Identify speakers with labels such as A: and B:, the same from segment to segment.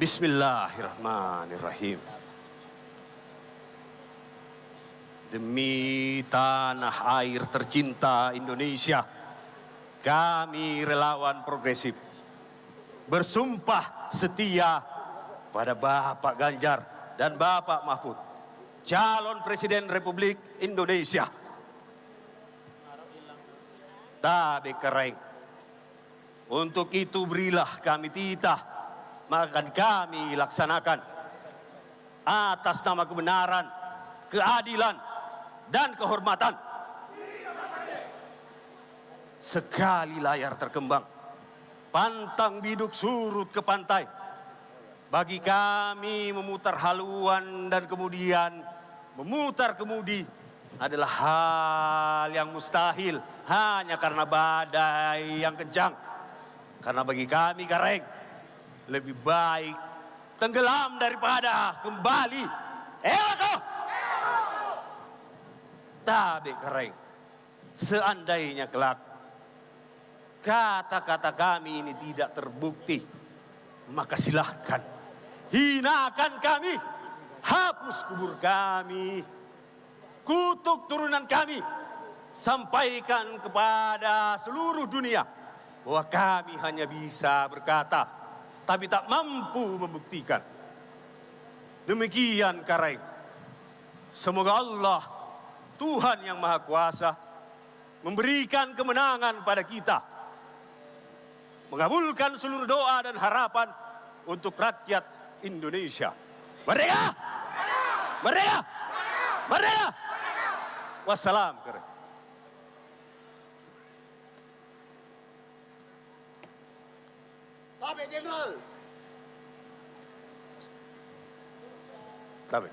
A: Bismillahirrahmanirrahim. Demi tanah air tercinta Indonesia, kami relawan progresif bersumpah setia pada Bapak Ganjar dan Bapak Mahfud, calon Presiden Republik Indonesia. Tabe kereng. Untuk itu berilah kami titah, maka kami laksanakan atas nama kebenaran, keadilan, dan kehormatan. Sekali layar terkembang, pantang biduk surut ke pantai. Bagi kami memutar haluan dan kemudian memutar kemudi adalah hal yang mustahil hanya karena badai yang kencang. Karena bagi kami Kareng, lebih baik tenggelam daripada kembali. Ewako! Tabe Kareng, seandainya kelak kata-kata kami ini tidak terbukti, maka silahkan hinakan kami, hapus kubur kami, kutuk turunan kami, sampaikan kepada seluruh dunia bahwa kami hanya bisa berkata, tapi tak mampu membuktikan. Demikian Kareng. Semoga Allah, Tuhan yang Maha Kuasa, memberikan kemenangan pada kita, mengabulkan seluruh doa dan harapan untuk rakyat Indonesia. Merdeka! Merdeka! Merdeka! Wassalam.
B: Tabe Jenderal.
A: Tabe.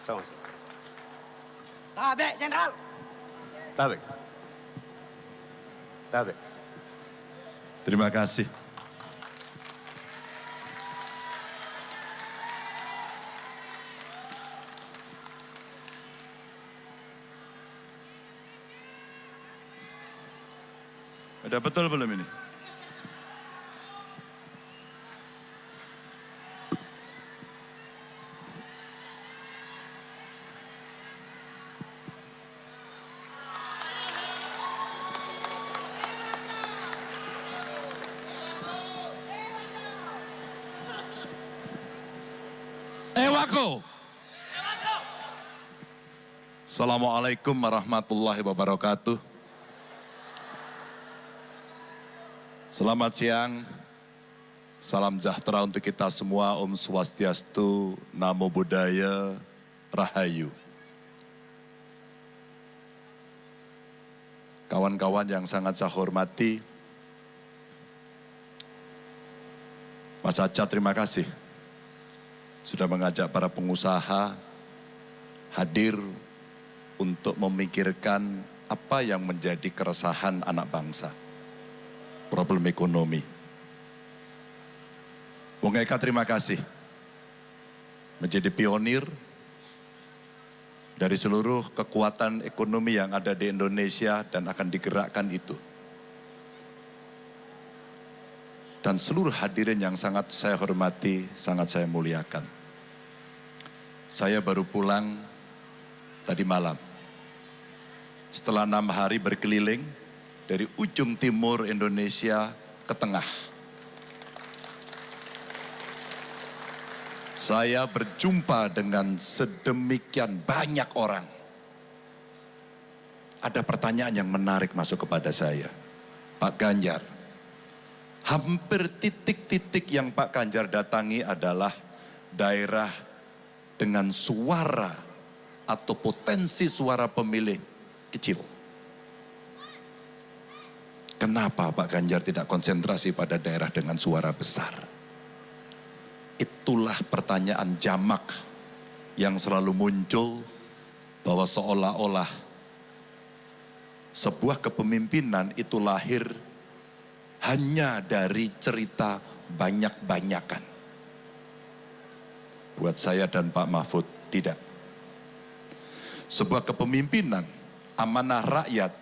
A: Sama-sama.
B: Tabe Jenderal.
A: Tabe. Tabe.
C: Terima kasih. Udah betul belum ini? Ewako. Assalamualaikum warahmatullahi wabarakatuh. Selamat siang, salam sejahtera untuk kita semua, Om Swastiastu, Namo Buddhaya, Rahayu. Kawan-kawan yang sangat saya hormati, Mas Aca terima kasih sudah mengajak para pengusaha hadir untuk memikirkan apa yang menjadi keresahan anak bangsa. Problem ekonomi. Bung Eka terima kasih menjadi pionir dari seluruh kekuatan ekonomi yang ada di Indonesia dan akan digerakkan itu. Dan seluruh hadirin yang sangat saya hormati, sangat saya muliakan. Saya baru pulang tadi malam. Setelah 6 hari berkeliling dari ujung timur Indonesia ke tengah. Saya berjumpa dengan sedemikian banyak orang. Ada pertanyaan yang menarik masuk kepada saya. Pak Ganjar, hampir titik-titik yang Pak Ganjar datangi adalah daerah dengan suara atau potensi suara pemilih kecil. Kenapa Pak Ganjar tidak konsentrasi pada daerah dengan suara besar? Itulah pertanyaan jamak yang selalu muncul bahwa seolah-olah sebuah kepemimpinan itu lahir hanya dari cerita banyak-banyakan. Buat saya dan Pak Mahfud, tidak. Sebuah kepemimpinan amanah rakyat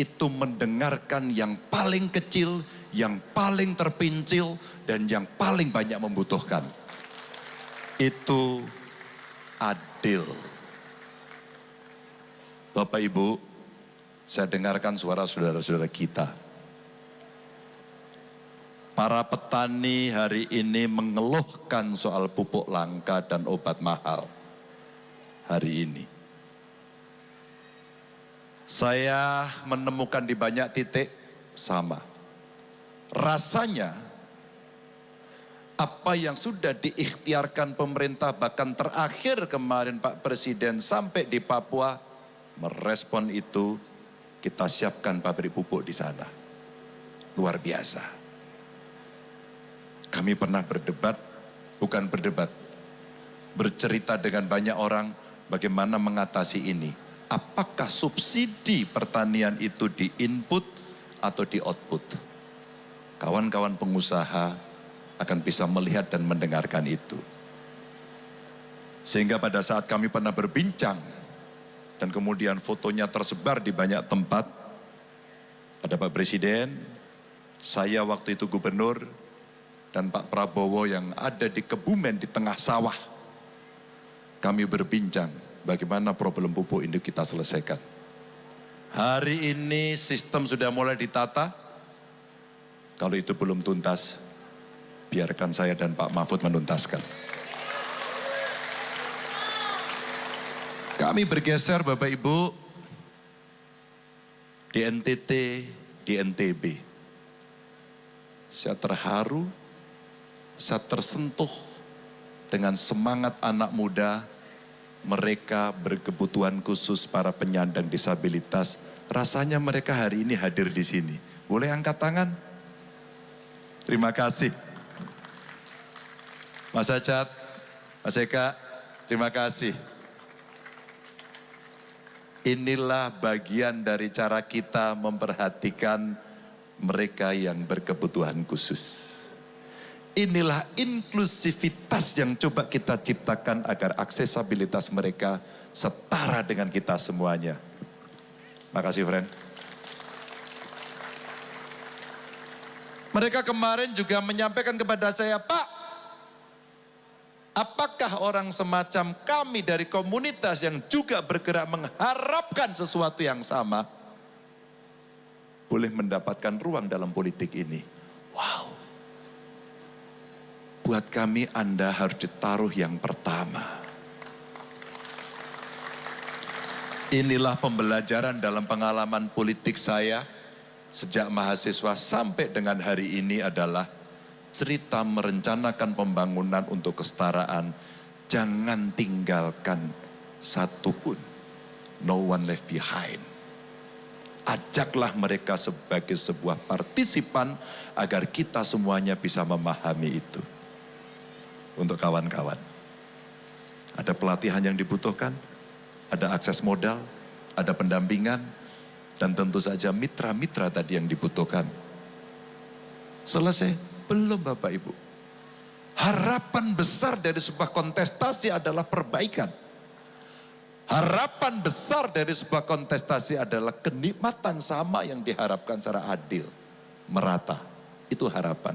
C: itu mendengarkan yang paling kecil, yang paling terpincil, dan yang paling banyak membutuhkan. Itu adil. Bapak Ibu, saya dengarkan suara saudara-saudara kita. Para petani hari ini mengeluhkan soal pupuk langka dan obat mahal. Hari ini saya menemukan di banyak titik sama. Rasanya apa yang sudah diikhtiarkan pemerintah, bahkan terakhir kemarin Pak Presiden sampai di Papua merespon itu, kita siapkan pabrik pupuk di sana. Luar biasa. Kami pernah berdebat, bukan berdebat, bercerita dengan banyak orang bagaimana mengatasi ini. Apakah subsidi pertanian itu di input atau di output? Kawan-kawan pengusaha akan bisa melihat dan mendengarkan itu. Sehingga pada saat kami pernah berbincang, dan kemudian fotonya tersebar di banyak tempat, ada Pak Presiden, saya waktu itu gubernur, dan Pak Prabowo yang ada di Kebumen di tengah sawah. Kami berbincang bagaimana problem pupuk ini kita selesaikan. Hari ini sistem sudah mulai ditata. Kalau itu belum tuntas, biarkan saya dan Pak Mahfud menuntaskan. Kami bergeser Bapak Ibu di NTT, di NTB. Saya terharu, saya tersentuh dengan semangat anak muda. Mereka berkebutuhan khusus, para penyandang disabilitas. Rasanya mereka hari ini hadir di sini. Boleh angkat tangan? Terima kasih. Mas Ajat, Mas Eka, terima kasih. Inilah bagian dari cara kita memperhatikan mereka yang berkebutuhan khusus. Inilah inklusivitas yang coba kita ciptakan agar aksesabilitas mereka setara dengan kita semuanya. Makasih, friend. Mereka kemarin juga menyampaikan kepada saya, Pak, apakah orang semacam kami dari komunitas yang juga bergerak mengharapkan sesuatu yang sama, boleh mendapatkan ruang dalam politik ini? Wow. Buat kami Anda harus ditaruh yang pertama. Inilah pembelajaran dalam pengalaman politik saya sejak mahasiswa sampai dengan hari ini adalah cerita merencanakan pembangunan untuk kesetaraan. Jangan tinggalkan satupun. No one left behind. Ajaklah mereka sebagai sebuah partisipan agar kita semuanya bisa memahami itu. Untuk kawan-kawan, ada pelatihan yang dibutuhkan, ada akses modal, ada pendampingan, dan tentu saja mitra-mitra tadi yang dibutuhkan. Selesai? Belum Bapak Ibu. Harapan besar dari sebuah kontestasi adalah perbaikan. Harapan besar dari sebuah kontestasi adalah kenikmatan sama yang diharapkan secara adil, merata. Itu harapan.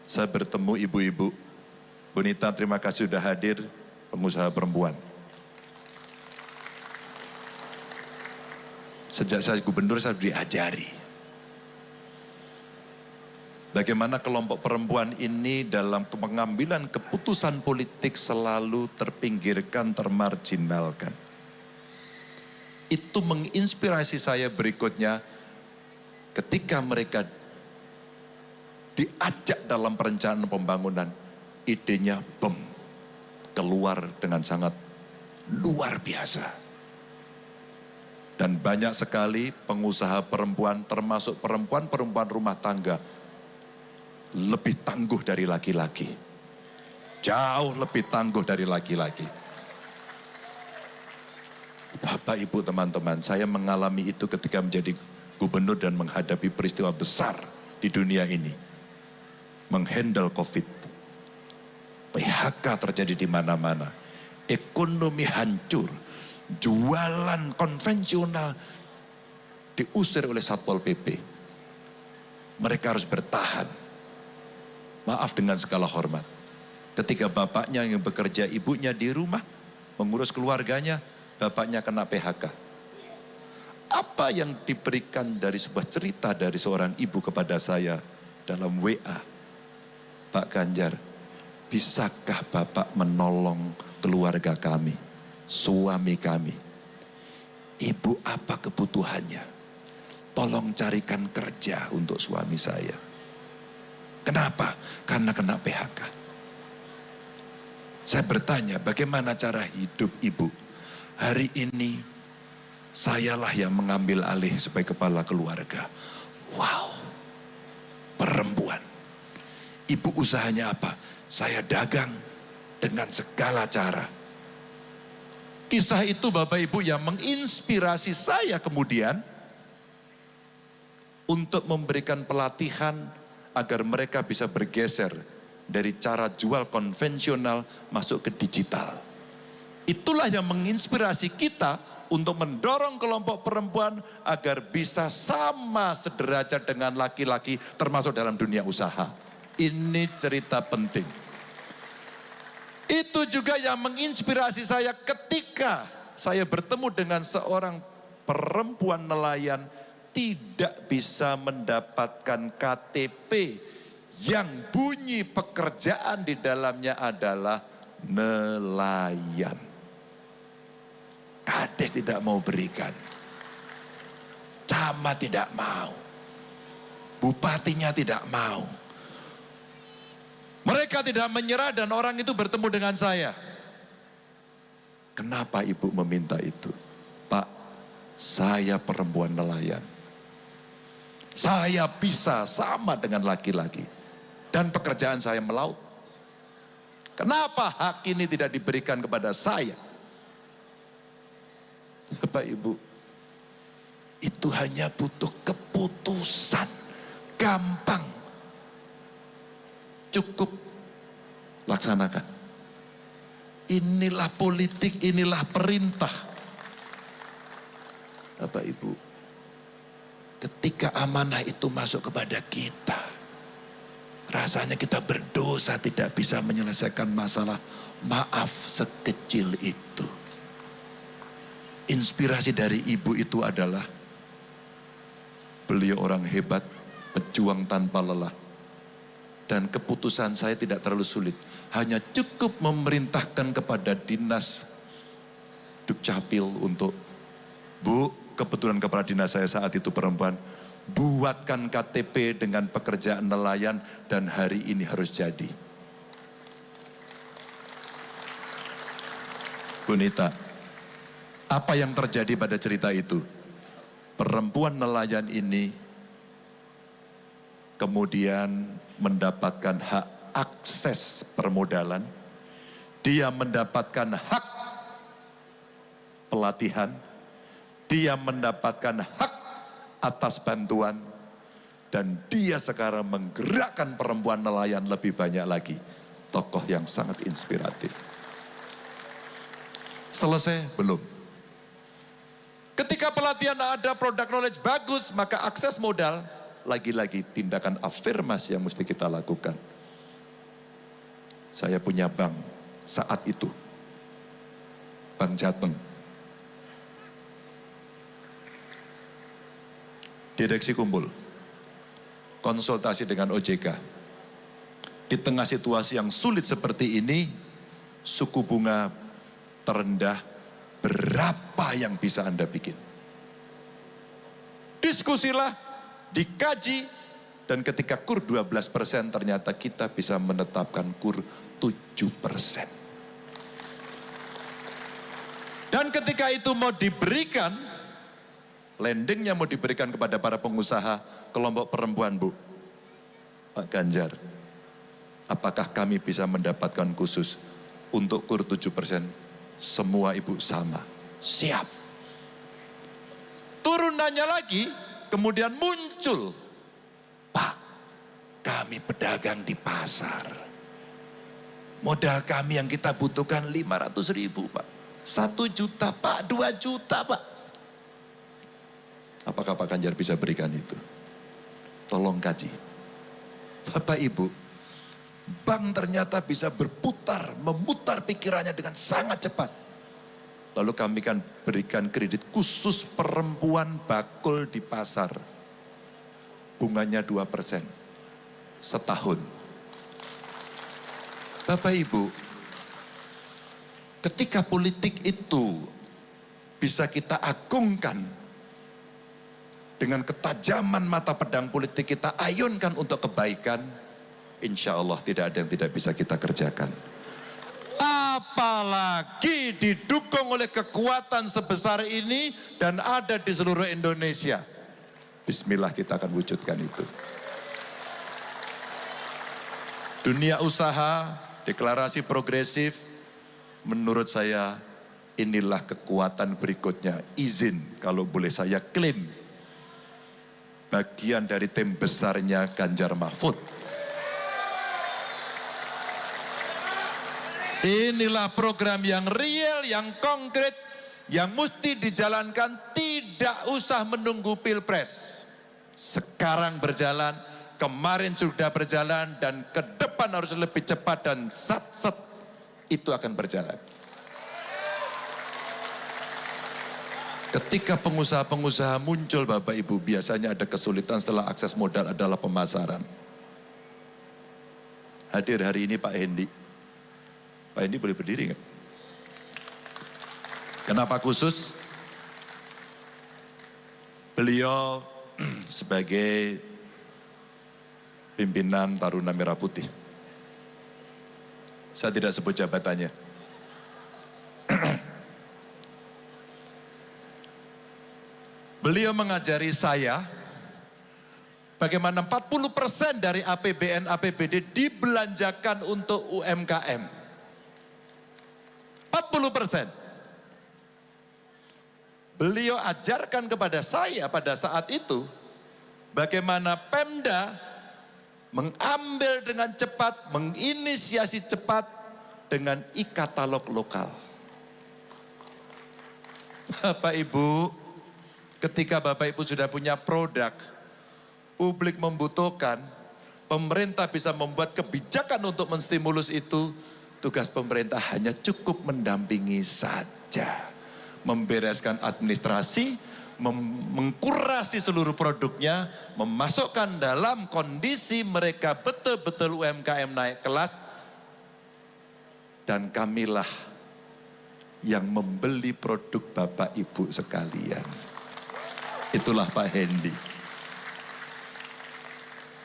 C: Saya bertemu ibu-ibu. Bonita, terima kasih sudah hadir, pengusaha perempuan. Sejak saya gubernur saya diajari bagaimana kelompok perempuan ini dalam pengambilan keputusan politik selalu terpinggirkan, termarginalkan. Itu menginspirasi saya berikutnya ketika mereka diajak dalam perencanaan pembangunan, idenya keluar dengan sangat luar biasa. Dan banyak sekali pengusaha perempuan, termasuk perempuan-perempuan rumah tangga, lebih tangguh dari laki-laki. Jauh lebih tangguh dari laki-laki. Bapak, Ibu, teman-teman, saya mengalami itu ketika menjadi gubernur dan menghadapi peristiwa besar di dunia ini. Menghandle COVID. PHK terjadi di mana-mana. Ekonomi hancur. jualan konvensional diusir oleh Satpol PP. Mereka harus bertahan. Maaf dengan segala hormat. Ketika bapaknya yang bekerja, ibunya di rumah, mengurus keluarganya, bapaknya kena PHK. Apa yang diberikan dari sebuah cerita dari seorang ibu kepada saya dalam WA, Pak Ganjar, bisakah Bapak menolong keluarga kami, suami kami? Ibu apa kebutuhannya? Tolong carikan kerja untuk suami saya. Kenapa? Karena kena PHK. Saya bertanya, bagaimana cara hidup ibu? Hari ini, sayalah yang mengambil alih sebagai kepala keluarga. Wow, perempuan. Ibu usahanya apa? Saya dagang dengan segala cara. Kisah itu Bapak Ibu yang menginspirasi saya kemudian untuk memberikan pelatihan agar mereka bisa bergeser dari cara jual konvensional masuk ke digital. Itulah yang menginspirasi kita untuk mendorong kelompok perempuan agar bisa sama sederajat dengan laki-laki termasuk dalam dunia usaha. Ini cerita penting. Itu juga yang menginspirasi saya ketika saya bertemu dengan seorang perempuan nelayan tidak bisa mendapatkan KTP yang bunyi pekerjaan di dalamnya adalah nelayan. Kades tidak mau berikan. Camat tidak mau. Bupatinya tidak mau. Mereka tidak menyerah dan orang itu bertemu dengan saya. Kenapa ibu meminta itu? Pak, saya perempuan nelayan. Saya bisa sama dengan laki-laki. Dan pekerjaan saya melaut. Kenapa hak ini tidak diberikan kepada saya? Bapak Ibu, itu hanya butuh keputusan. Gampang. Cukup laksanakan. Inilah politik, inilah perintah. Bapak Ibu, ketika amanah itu masuk kepada kita, rasanya kita berdosa tidak bisa menyelesaikan masalah. Maaf sekecil itu. Inspirasi dari ibu itu adalah beliau orang hebat, pejuang tanpa lelah. Dan keputusan saya tidak terlalu sulit. Hanya cukup memerintahkan kepada dinas Dukcapil untuk, Bu, kebetulan kepala dinas saya saat itu perempuan, buatkan KTP dengan pekerjaan nelayan dan hari ini harus jadi. Bu Nita, apa yang terjadi pada cerita itu? Perempuan nelayan ini kemudian mendapatkan hak akses permodalan. Dia mendapatkan hak pelatihan. Dia mendapatkan hak atas bantuan. Dan dia sekarang menggerakkan perempuan nelayan lebih banyak lagi. Tokoh yang sangat inspiratif. Selesai? Belum. Ketika pelatihan ada, produk knowledge bagus, maka akses modal, lagi-lagi tindakan afirmasi yang mesti kita lakukan. Saya punya bank saat itu. Bank Jateng. Direksi kumpul. Konsultasi dengan OJK. Di tengah situasi yang sulit seperti ini, suku bunga terendah, berapa yang bisa Anda bikin? Diskusilah, dikaji, dan ketika kur 12% ternyata kita bisa menetapkan kur 7%. Dan ketika itu mau diberikan, lendingnya mau diberikan kepada para pengusaha kelompok perempuan, Bu. Pak Ganjar, apakah kami bisa mendapatkan khusus untuk kur 7%? Semua ibu sama. Siap. Turunannya lagi, kemudian muncul, Pak, kami pedagang di pasar. Modal kami yang kita butuhkan 500.000, Pak. 1 juta Pak, 2 juta Pak. Apakah Pak Ganjar bisa berikan itu? Tolong kaji. Bapak Ibu, bank ternyata bisa berputar, memutar pikirannya dengan sangat cepat. Lalu kami kan berikan kredit khusus perempuan bakul di pasar. Bunganya 2% setahun. Bapak Ibu, ketika politik itu bisa kita agungkan dengan ketajaman mata pedang politik kita ayunkan untuk kebaikan, insya Allah tidak ada yang tidak bisa kita kerjakan. Apalagi didukung oleh kekuatan sebesar ini dan ada di seluruh Indonesia. Bismillah kita akan wujudkan itu. Dunia usaha, deklarasi progresif, menurut saya inilah kekuatan berikutnya. Izin kalau boleh saya klaim, bagian dari tim besarnya Ganjar Mahfud. Inilah program yang real, yang konkret, yang mesti dijalankan tidak usah menunggu pilpres. Sekarang berjalan, kemarin sudah berjalan, dan ke depan harus lebih cepat dan sat-set itu akan berjalan. Ketika pengusaha-pengusaha muncul Bapak Ibu, biasanya ada kesulitan setelah akses modal adalah pemasaran. Hadir hari ini Pak Hendi. Pak Hendi boleh berdiri nggak? Kenapa khusus? Beliau sebagai pimpinan Taruna Merah Putih. Saya tidak sebut jabatannya. Beliau mengajari saya bagaimana 40% dari APBN APBD dibelanjakan untuk UMKM. 40%. Beliau ajarkan kepada saya pada saat itu bagaimana Pemda mengambil dengan cepat, menginisiasi cepat dengan e-katalog lokal. Bapak Ibu, ketika Bapak Ibu sudah punya produk, publik membutuhkan, pemerintah bisa membuat kebijakan untuk menstimulus itu, tugas pemerintah hanya cukup mendampingi saja. Membereskan administrasi, mengkurasi seluruh produknya, memasukkan dalam kondisi mereka betul-betul UMKM naik kelas, dan kamilah yang membeli produk Bapak Ibu sekalian. Itulah Pak Hendi.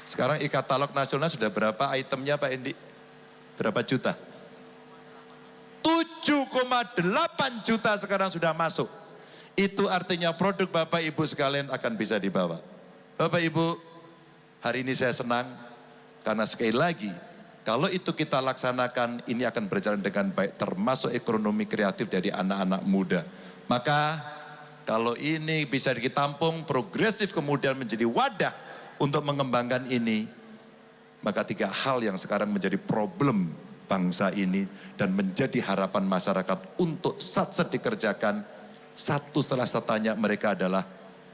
C: Sekarang e-katalog nasional sudah berapa itemnya Pak Hendi? Berapa juta? 7,8 juta sekarang sudah masuk. Itu artinya produk Bapak Ibu sekalian akan bisa dibawa. Bapak Ibu, hari ini saya senang karena sekali lagi, kalau itu kita laksanakan, ini akan berjalan dengan baik, termasuk ekonomi kreatif dari anak-anak muda. Maka kalau ini bisa ditampung, progresif kemudian menjadi wadah untuk mengembangkan ini, maka 3 hal yang sekarang menjadi problem bangsa ini dan menjadi harapan masyarakat untuk sat-set dikerjakan. Satu setelah saya tanya mereka adalah,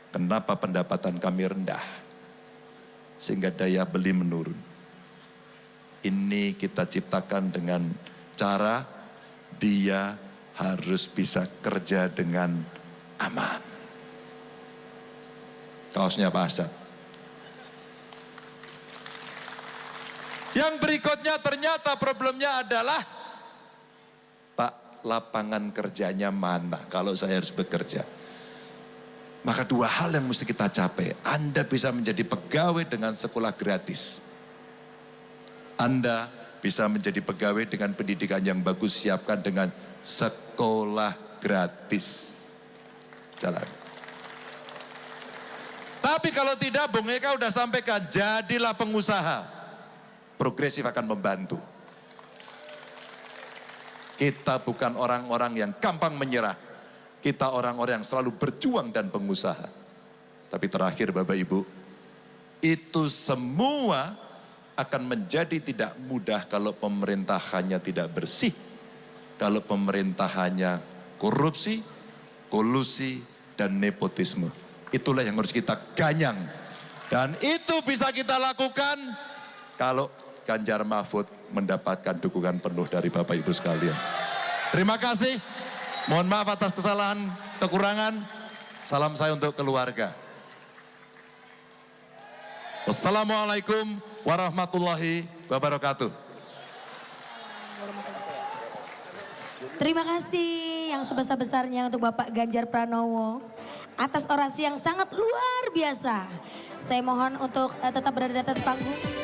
C: kenapa pendapatan kami rendah? Sehingga daya beli menurun. Ini kita ciptakan dengan cara dia harus bisa kerja dengan aman. Kaosnya Pak Asyad. Yang berikutnya ternyata problemnya adalah, Pak, lapangan kerjanya mana kalau saya harus bekerja? Maka 2 hal yang mesti kita capai. Anda bisa menjadi pegawai dengan sekolah gratis. Anda bisa menjadi pegawai dengan pendidikan yang bagus, siapkan dengan sekolah gratis. Jalan. Tapi kalau tidak, Bung Eka udah sampaikan, jadilah pengusaha. Progresif akan membantu. Kita bukan orang-orang yang gampang menyerah. Kita orang-orang yang selalu berjuang dan pengusaha. Tapi terakhir Bapak Ibu, itu semua akan menjadi tidak mudah kalau pemerintahannya tidak bersih. Kalau pemerintahannya korupsi, kolusi, dan nepotisme. Itulah yang harus kita ganyang. Dan itu bisa kita lakukan kalau Ganjar Mahfud mendapatkan dukungan penuh dari Bapak Ibu sekalian. Terima kasih. Mohon maaf atas kesalahan, kekurangan. Salam saya untuk keluarga. Wassalamualaikum warahmatullahi wabarakatuh.
D: Terima kasih yang sebesar-besarnya untuk Bapak Ganjar Pranowo atas orasi yang sangat luar biasa. Saya mohon untuk tetap berada di atas panggung.